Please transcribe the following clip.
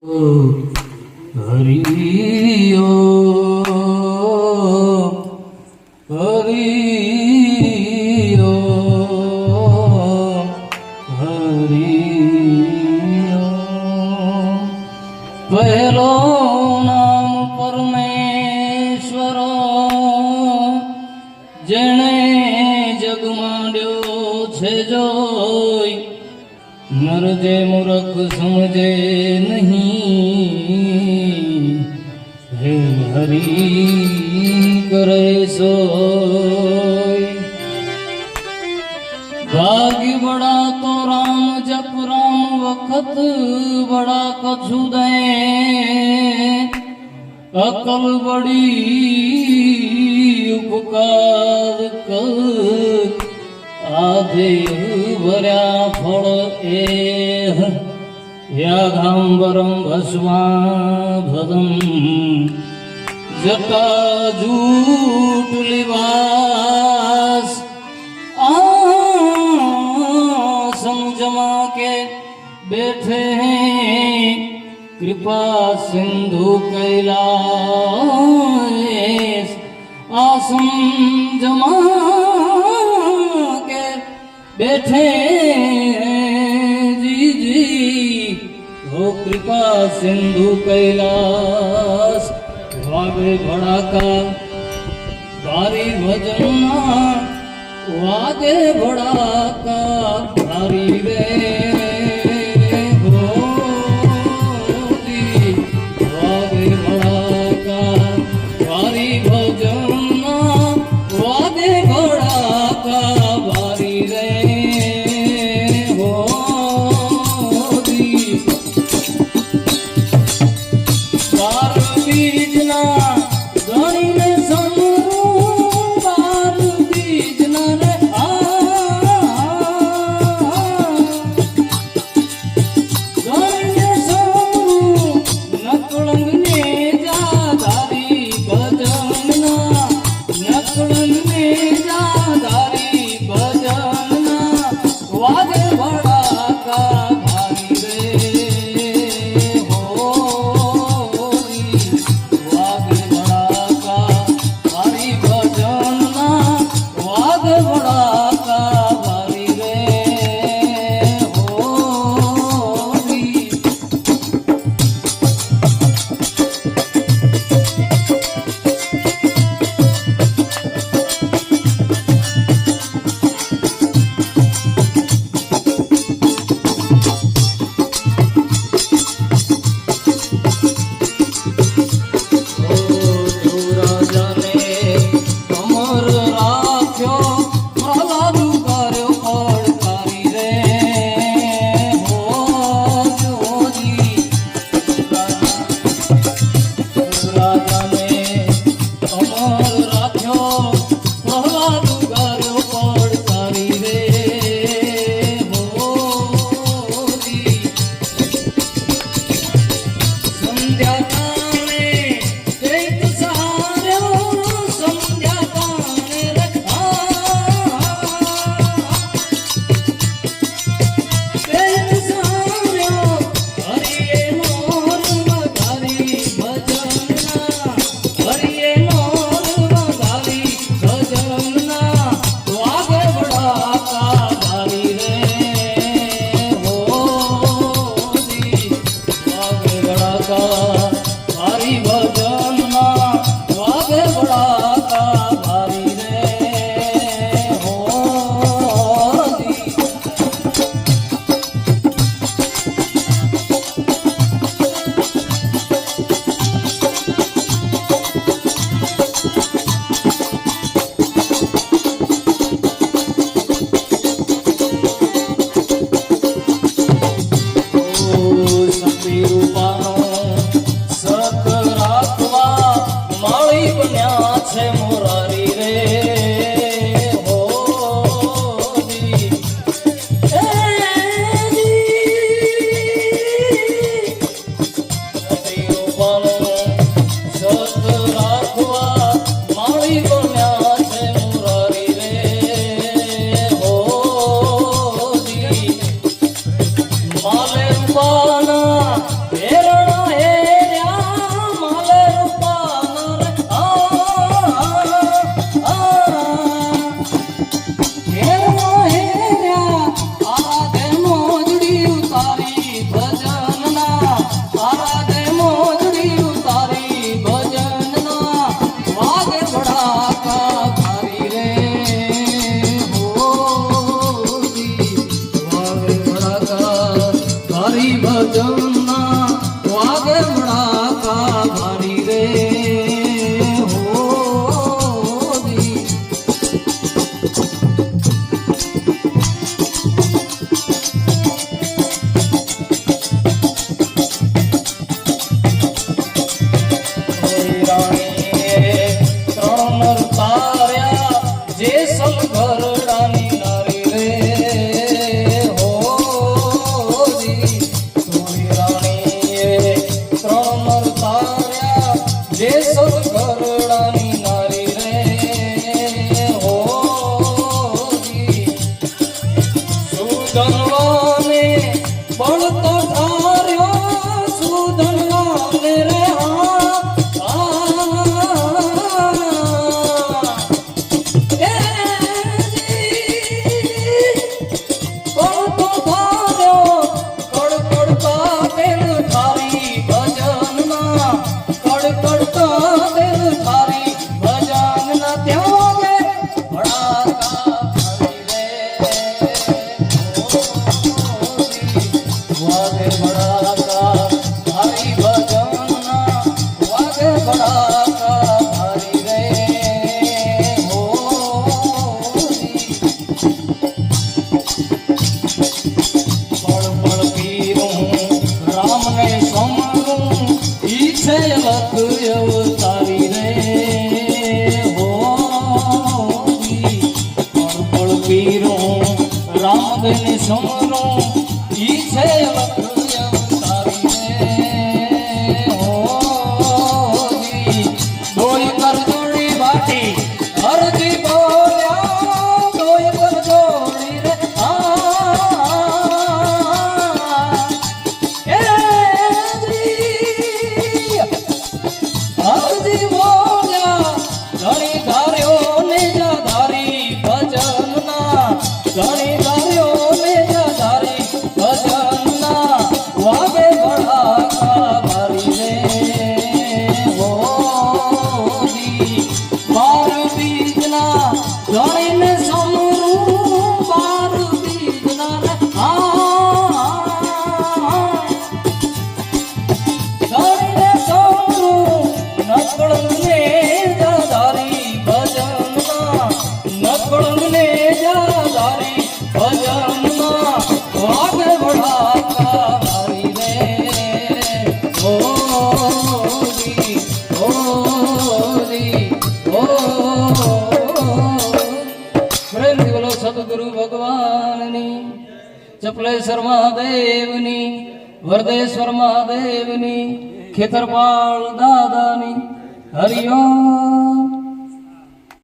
હરિ ઓમ હરિ ઓમ હરિ ઓમ પહેલો નામ પરમેશ્વર જેણે જગ માંડ્યો છે જોઈ નરજે મૂરખ સમજે નહીં હે હરી કરે સોય ભાગ્ય બડા તો રામ જપ રામ વખત બડા કછુ દે અકલ બડી ઉપકાર કર આધે ભર્યા ફળ એ યાઘાંબરમ ભસ્માભદમ જટા જૂટ લિવાસ आसन जमा के बैठे हैं कृपा सिंधु कैलाश आसन जमा के बैठे जी जी हो कृपा सिंधु कैलाश वागे भड़ाका भारी भजना वागे भड़ाका भारी रे होती वागे भड़ाका भारी भजना वागे भड़ाका भारी रे होती बार बीजना गणी ने છે લખ અવતારી રે હો પળ પીરો રામદેને સમરો ઈ છે લખ અવતારી રે હો દોય કર જોડી બાટી અરજી બોલ્યા દોય કર જોડી રે અરજી બોલ્યા ઘણી ધાર્યો ને જાધારી ભજનના ઘણી ધાર્યો ને જાધારી ભજનના વાગે ભડાકા ભારી રે હોજી બાર બીજના ગણીને સમરું બાર બીજના ગણીને સમરું નકળને જાધારી ભજનના નકળને જાધારી ભજનના વાગે ભડાકા ભારી રે હોજી હોજી હો પ્રેમથી બોલો સદગુરુ ભગવાનની ચપલેશ્વર મહાદેવની વરદેશ્વર મહાદેવની ખેતરપાળ દાદાની હરિઓમ